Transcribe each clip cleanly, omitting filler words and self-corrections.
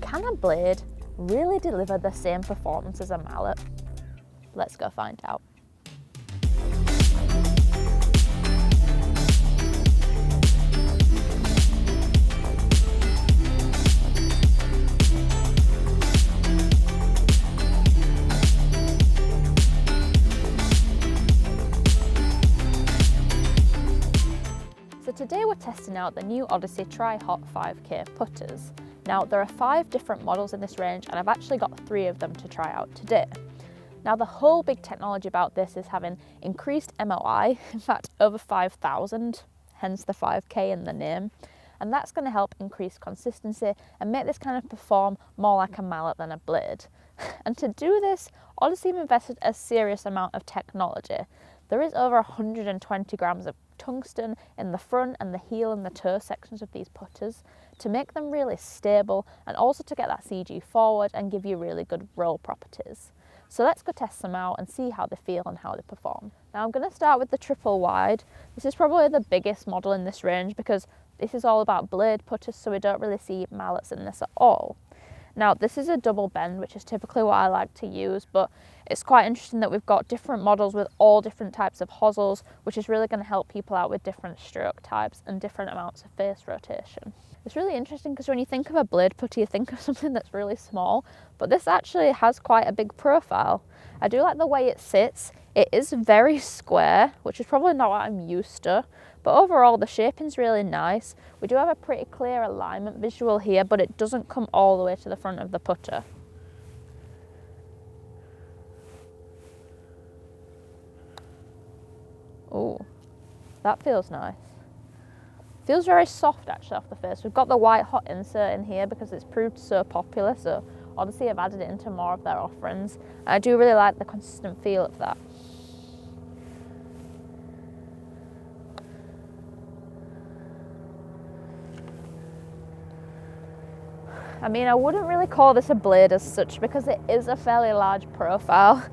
can a blade really deliver the same performance as a mallet? Let's go find out. So today we're testing out the new Odyssey Tri-Hot 5K putters. Now there are 5 different models in this range and I've actually got 3 of them to try out today. Now the whole big technology about this is having increased MOI, in fact over 5,000, hence the 5K in the name. And that's going to help increase consistency and make this kind of perform more like a mallet than a blade. And to do this, Odyssey have invested a serious amount of technology. There is over 120 grams of tungsten in the front and the heel and the toe sections of these putters to make them really stable and also to get that CG forward and give you really good roll properties. So let's go test them out and see how they feel and how they perform. Now I'm going to start with the triple wide. This is probably the biggest model in this range because this is all about blade putters, so we don't really see mallets in this at all. Now this is a double bend, which is typically what I like to use, but it's quite interesting that we've got different models with all different types of hosels, which is really going to help people out with different stroke types and different amounts of face rotation. It's really interesting because when you think of a blade putter, you think of something that's really small, but this actually has quite a big profile. I do like the way it sits. It is very square, which is probably not what I'm used to, but overall the shaping's really nice. We do have a pretty clear alignment visual here, but it doesn't come all the way to the front of the putter. Oh, that feels nice. Feels very soft actually off the face. We've got the white hot insert in here because it's proved so popular, so Odyssey have added it into more of their offerings. And I do really like the consistent feel of that. I mean, I wouldn't really call this a blade as such because it is a fairly large profile,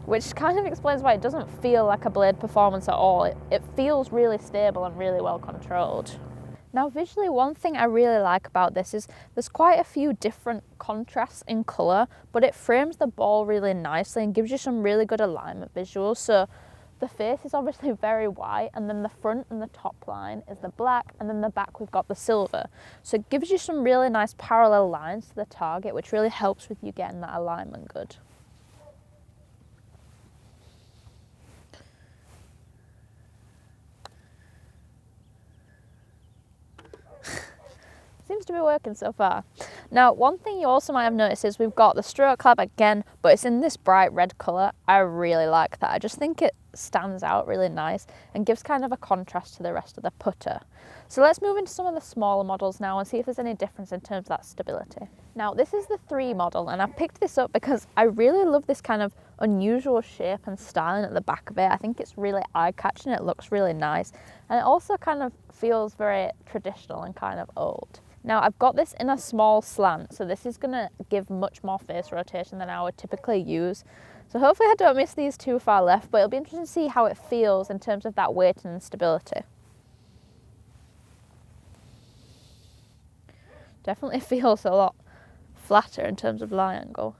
which kind of explains why it doesn't feel like a blade performance at all. It feels really stable and really well controlled. Now visually, one thing I really like about this is there's quite a few different contrasts in colour, but it frames the ball really nicely and gives you some really good alignment visuals. So the face is obviously very white, and then the front and the top line is the black, and then the back we've got the silver. So it gives you some really nice parallel lines to the target, which really helps with you getting that alignment good. Seems to be working so far. Now, one thing you also might have noticed is we've got the stroke club again, but it's in this bright red colour. I really like that. I just think it stands out really nice and gives kind of a contrast to the rest of the putter. So let's move into some of the smaller models now and see if there's any difference in terms of that stability. Now, this is the 3 model, and I picked this up because I really love this kind of unusual shape and styling at the back of it. I think it's really eye-catching, it looks really nice, and it also kind of feels very traditional and kind of old. Now I've got this in a small slant, so this is going to give much more face rotation than I would typically use. So hopefully I don't miss these too far left, but it'll be interesting to see how it feels in terms of that weight and stability. Definitely feels a lot flatter in terms of lie angle.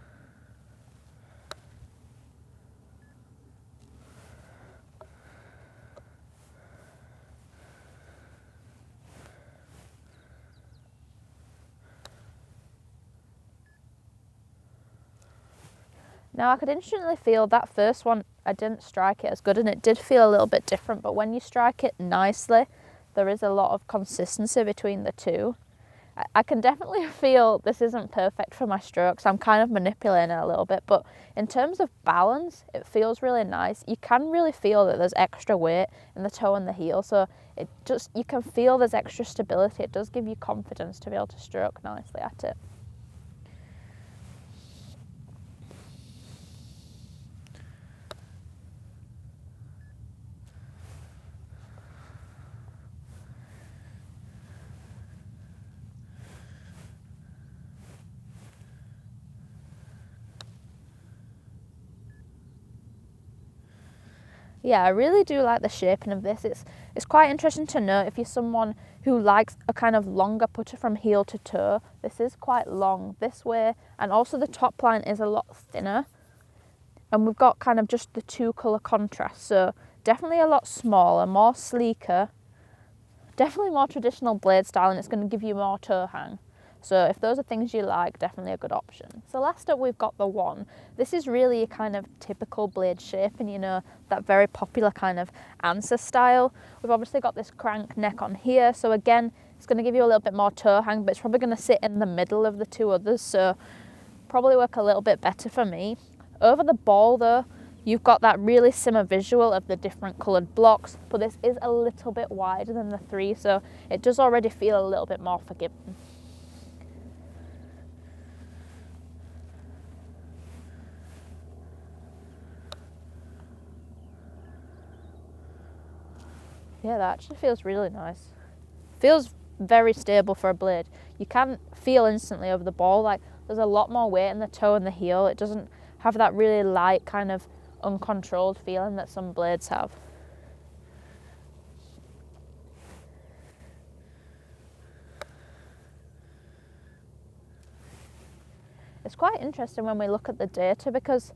Now I could instantly feel that first one, I didn't strike it as good and it did feel a little bit different, but when you strike it nicely, there is a lot of consistency between the two. I can definitely feel this isn't perfect for my strokes. I'm kind of manipulating it a little bit, but in terms of balance, it feels really nice. You can really feel that there's extra weight in the toe and the heel, so you can feel there's extra stability. It does give you confidence to be able to stroke nicely at it. Yeah, I really do like the shaping of this. It's quite interesting to note if you're someone who likes a kind of longer putter from heel to toe, this is quite long this way, and also the top line is a lot thinner, and we've got kind of just the two colour contrast, so definitely a lot smaller, more sleeker, definitely more traditional blade style, and it's going to give you more toe hang. So if those are things you like, definitely a good option. So last up we've got the One. This is really a kind of typical blade shape, and you know, that very popular kind of answer style. We've obviously got this crank neck on here, so again, it's going to give you a little bit more toe hang, but it's probably going to sit in the middle of the two others, so probably work a little bit better for me. Over the ball though, you've got that really similar visual of the different coloured blocks, but this is a little bit wider than the three, so it does already feel a little bit more forgiving. Yeah, that actually feels really nice. Feels very stable for a blade. You can feel instantly over the ball, like there's a lot more weight in the toe and the heel. It doesn't have that really light kind of uncontrolled feeling that some blades have. It's quite interesting when we look at the data, because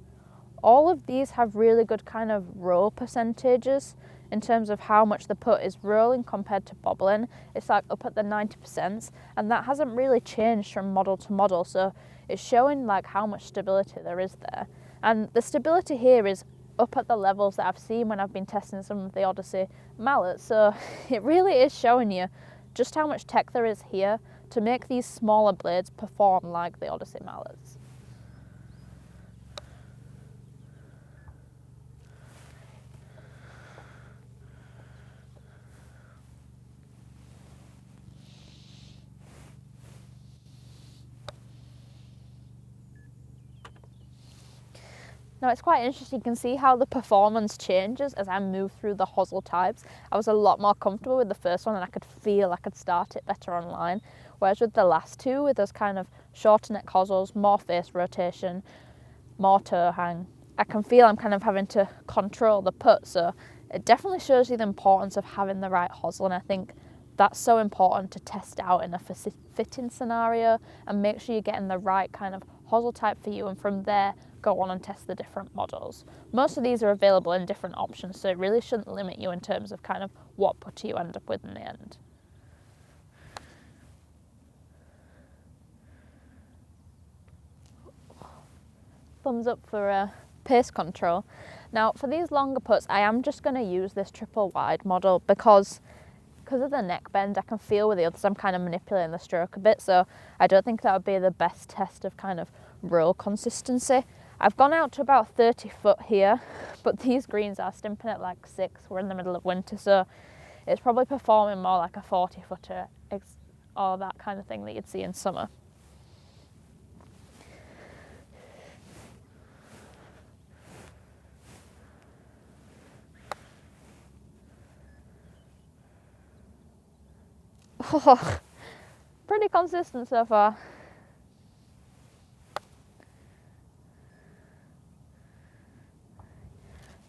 all of these have really good kind of roll percentages in terms of how much the putt is rolling compared to bobbling. It's like up at the 90%, and that hasn't really changed from model to model, so it's showing like how much stability there is there. And the stability here is up at the levels that I've seen when I've been testing some of the Odyssey mallets, so it really is showing you just how much tech there is here to make these smaller blades perform like the Odyssey mallets. Now it's quite interesting, you can see how the performance changes as I move through the hosel types. I was a lot more comfortable with the first one, and I could feel I could start it better on line, whereas with the last two, with those kind of shorter neck hosels, more face rotation, more toe hang, I can feel I'm kind of having to control the putt, so it definitely shows you the importance of having the right hosel, and I think that's so important to test out in a fitting scenario and make sure you're getting the right kind of hosel type for you, and from there go on and test the different models. Most of these are available in different options, so it really shouldn't limit you in terms of kind of what putter you end up with in the end. Thumbs up for pace control. Now for these longer putts, I am just going to use this triple wide model because of the neck bend. I can feel with the others I'm kind of manipulating the stroke a bit, so I don't think that would be the best test of kind of roll consistency. I've gone out to about 30 foot here, but these greens are stimping at like 6. We're in the middle of winter, so it's probably performing more like a 40 footer or that kind of thing that you'd see in summer. Oh, pretty consistent so far.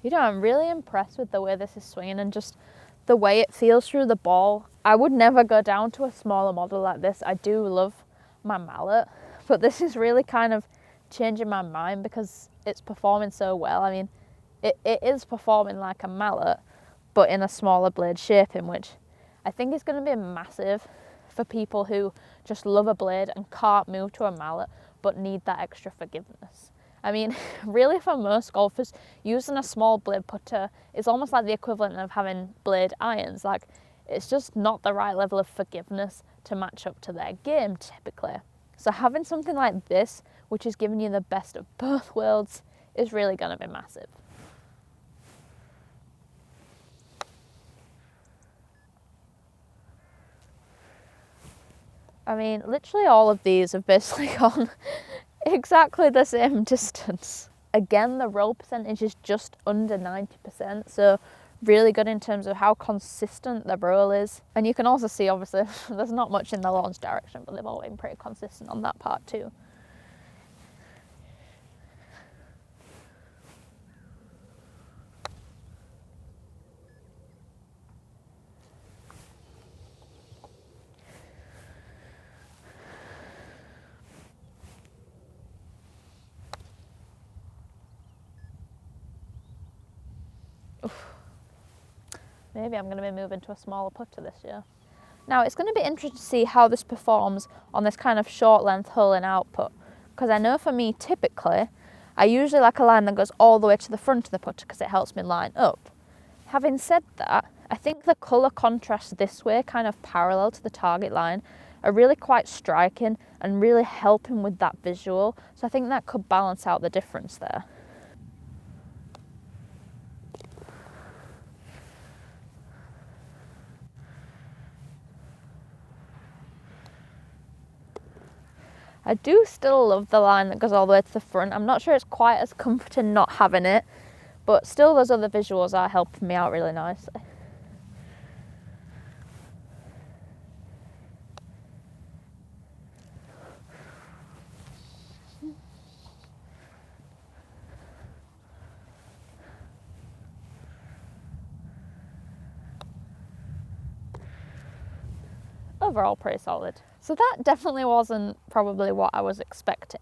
You know, I'm really impressed with the way this is swinging and just the way it feels through the ball. I would never go down to a smaller model like this. I do love my mallet, but this is really kind of changing my mind because it's performing so well. I mean, it is performing like a mallet, but in a smaller blade shaping, which I think is going to be massive for people who just love a blade and can't move to a mallet but need that extra forgiveness. I mean, really for most golfers, using a small blade putter is almost like the equivalent of having blade irons. Like, it's just not the right level of forgiveness to match up to their game typically. So having something like this, which is giving you the best of both worlds, is really going to be massive. I mean, literally all of these have basically gone exactly the same distance. Again, the roll percentage is just under 90%, so really good in terms of how consistent the roll is. And you can also see, obviously, there's not much in the launch direction, but they've all been pretty consistent on that part too. Maybe I'm going to be moving to a smaller putter this year. Now it's going to be interesting to see how this performs on this kind of short length hole in output, because I know for me typically I usually like a line that goes all the way to the front of the putter because it helps me line up. Having said that, I think the colour contrasts this way, kind of parallel to the target line, are really quite striking and really helping with that visual, so I think that could balance out the difference there. I do still love the line that goes all the way to the front. I'm not sure it's quite as comforting not having it, but still those other visuals are helping me out really nicely. Overall pretty solid. So that definitely wasn't probably what I was expecting.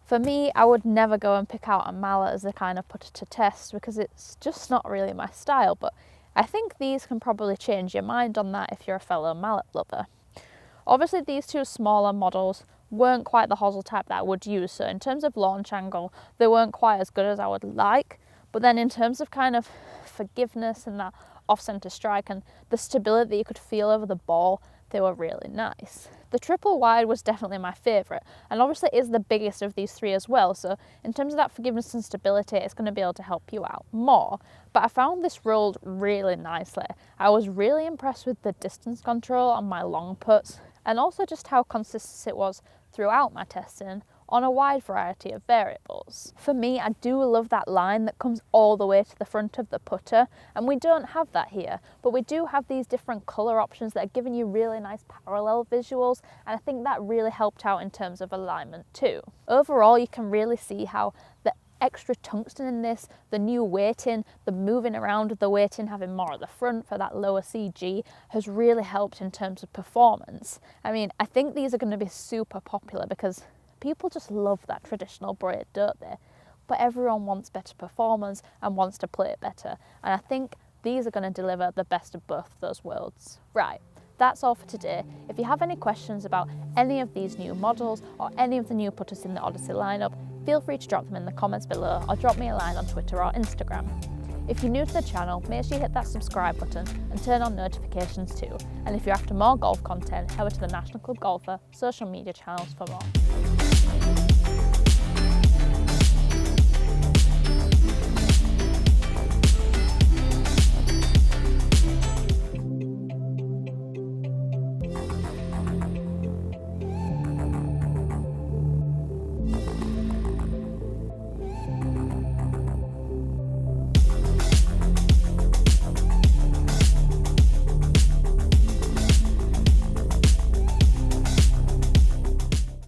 For me, I would never go and pick out a mallet as the kind of putter to test because it's just not really my style, but I think these can probably change your mind on that if you're a fellow mallet lover. Obviously these two smaller models weren't quite the hosel type that I would use, so in terms of launch angle they weren't quite as good as I would like, but then in terms of kind of forgiveness and that off-centre strike and the stability that you could feel over the ball, they were really nice. The triple wide was definitely my favourite, and obviously it is the biggest of these three as well, so in terms of that forgiveness and stability it's going to be able to help you out more. But I found this rolled really nicely. I was really impressed with the distance control on my long putts, and also just how consistent it was throughout my testing on a wide variety of variables. For me, I do love that line that comes all the way to the front of the putter, and we don't have that here, but we do have these different colour options that are giving you really nice parallel visuals, and I think that really helped out in terms of alignment too. Overall, you can really see how the extra tungsten in this, the new weighting, the moving around of the weighting, having more at the front for that lower CG has really helped in terms of performance. I mean, I think these are going to be super popular because people just love that traditional braid, don't they? But everyone wants better performance and wants to play it better. And I think these are going to deliver the best of both those worlds. Right, that's all for today. If you have any questions about any of these new models or any of the new putters in the Odyssey lineup, feel free to drop them in the comments below or drop me a line on Twitter or Instagram. If you're new to the channel, make sure you hit that subscribe button and turn on notifications too. And if you're after more golf content, head over to the National Club Golfer social media channels for more.